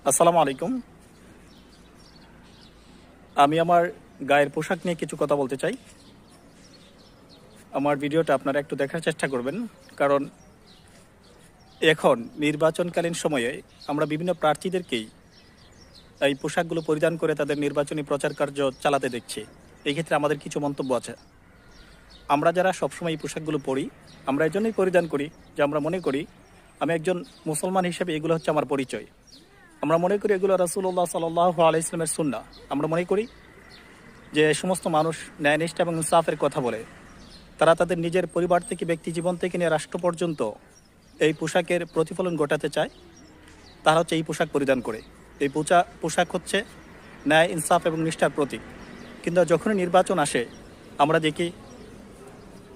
আসসালামু আলাইকুম। আমি আমার গায়ের পোশাক নিয়ে কিছু কথা বলতে চাই। আমার ভিডিওটা আপনারা একটু দেখার চেষ্টা করবেন, কারণ এখন নির্বাচনকালীন সময়ে আমরা বিভিন্ন প্রার্থীদেরকেই এই পোশাকগুলো পরিধান করে তাদের নির্বাচনী প্রচার কার্য চালাতে দেখছি। এই ক্ষেত্রে আমাদের কিছু মন্তব্য আছে। আমরা যারা সবসময় এই পোশাকগুলো পরি, আমরা এই জন্যই পরিধান করি যে আমরা মনে করি আমি একজন মুসলমান হিসেবে এগুলো হচ্ছে আমার পরিচয়। আমরা মনে করি এগুলো রাসূলুল্লাহ সাল্লাল্লাহু আলাইহি ওয়াসাল্লামের সুন্নাহ। আমরা মনে করি যে সমস্ত মানুষ ন্যায়নিষ্ঠ এবং ইনসাফের কথা বলে, তারা তাদের নিজের পরিবার থেকে, ব্যক্তি জীবন থেকে নিয়ে রাষ্ট্র পর্যন্ত এই পোশাকের প্রতিফলন ঘটাতে চায়। তারা হচ্ছে এই পোশাক পরিধান করে। এই পোশাক হচ্ছে ন্যায়, ইনসাফ এবং নিষ্ঠার প্রতীক। কিন্তু যখনই নির্বাচন আসে, আমরা দেখি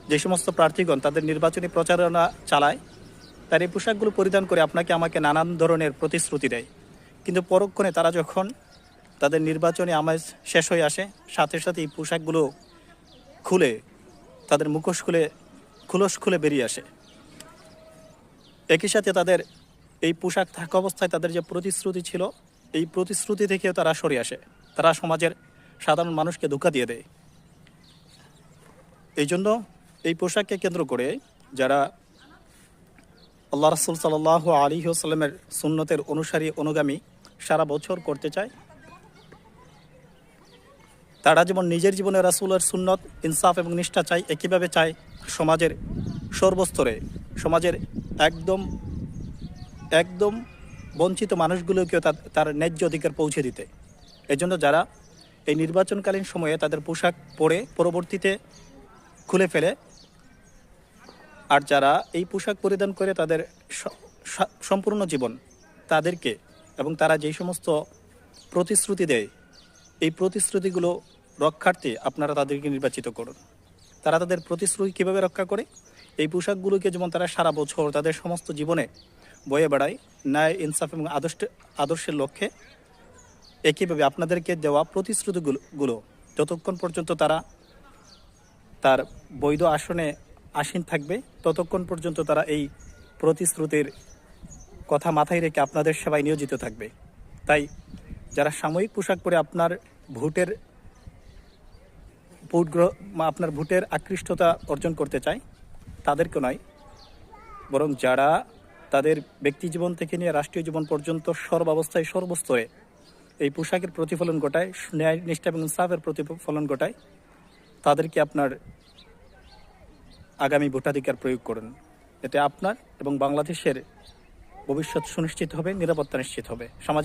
যে সমস্ত প্রার্থীগণ তাদের নির্বাচনী প্রচারণা চালায়, তার এই পোশাকগুলো পরিধান করে আপনাকে আমাকে নানান ধরনের প্রতিশ্রুতি দেয়। কিন্তু পরক্ষণে তারা যখন তাদের নির্বাচনী আমেজ শেষ হয়ে আসে, সাথে সাথে এই পোশাকগুলো খুলে, তাদের মুখোশ খুলে, খুলস খুলে বেরিয়ে আসে। একই সাথে তাদের এই পোশাক থাকা অবস্থায় তাদের যে প্রতিশ্রুতি ছিল, এই প্রতিশ্রুতি থেকেও তারা সরে আসে। তারা সমাজের সাধারণ মানুষকে ধোঁকা দিয়ে দেয়। এই জন্য এই পোশাককে কেন্দ্র করে যারা আল্লাহ রাসূল সাল্লাল্লাহু আলাইহি ওয়াসাল্লামের সুন্নতের অনুসারী, অনুগামী সারা বছর করতে চায়, তারা যেমন নিজের জীবনে রাসূলের সুন্নত, ইনসাফ এবং নিষ্ঠা চায়, একইভাবে চায় সমাজের সর্বস্তরে, সমাজের একদম একদম বঞ্চিত মানুষগুলোকেও তার ন্যায্য অধিকার পৌঁছে দিতে। এজন্য যারা এই নির্বাচনকালীন সময়ে তাদের পোশাক পরে পরবর্তীতে খুলে ফেলে, আর যারা এই পোশাক পরিধান করে তাদের সম্পূর্ণ জীবন, তাদেরকে এবং তারা যেই সমস্ত প্রতিশ্রুতি দেয়, এই প্রতিশ্রুতিগুলো রক্ষার্থে আপনারা তাদেরকে নির্বাচিত করুন। তারা তাদের প্রতিশ্রুতি কীভাবে রক্ষা করে? এই পোশাকগুলোকে যেমন তারা সারা বছর তাদের সমস্ত জীবনে বয়ে বেড়ায় ন্যায়, ইনসাফ এবং আদর্শের লক্ষ্যে, একইভাবে আপনাদেরকে দেওয়া প্রতিশ্রুতিগুলো যতক্ষণ পর্যন্ত তারা তার বৈধ আসনে আসীন থাকবে, ততক্ষণ পর্যন্ত তারা এই প্রতিশ্রুতির কথা মাথায় রেখে আপনাদের সেবায় নিয়োজিত থাকবে। তাই যারা সাময়িক পোশাক পরে আপনার ভোটের আকৃষ্টতা অর্জন করতে চায়, তাদেরকে নয়, বরং যারা তাদের ব্যক্তি জীবন থেকে নিয়ে রাষ্ট্রীয় জীবন পর্যন্ত সর্বাবস্থায় সর্বস্তরে এই পোশাকের প্রতিফলন ঘটায়, ন্যায়, নিষ্ঠা এবং ইনসাফের প্রতিফলন ঘটায়, তাদেরকে আপনার আগামী ভোটাধিকার প্রয়োগ করুন। এতে আপনার এবং বাংলাদেশের ভবিষ্যৎ সুনিশ্চিত হবে, নিরাপত্তা নিশ্চিত হবে, সমাজ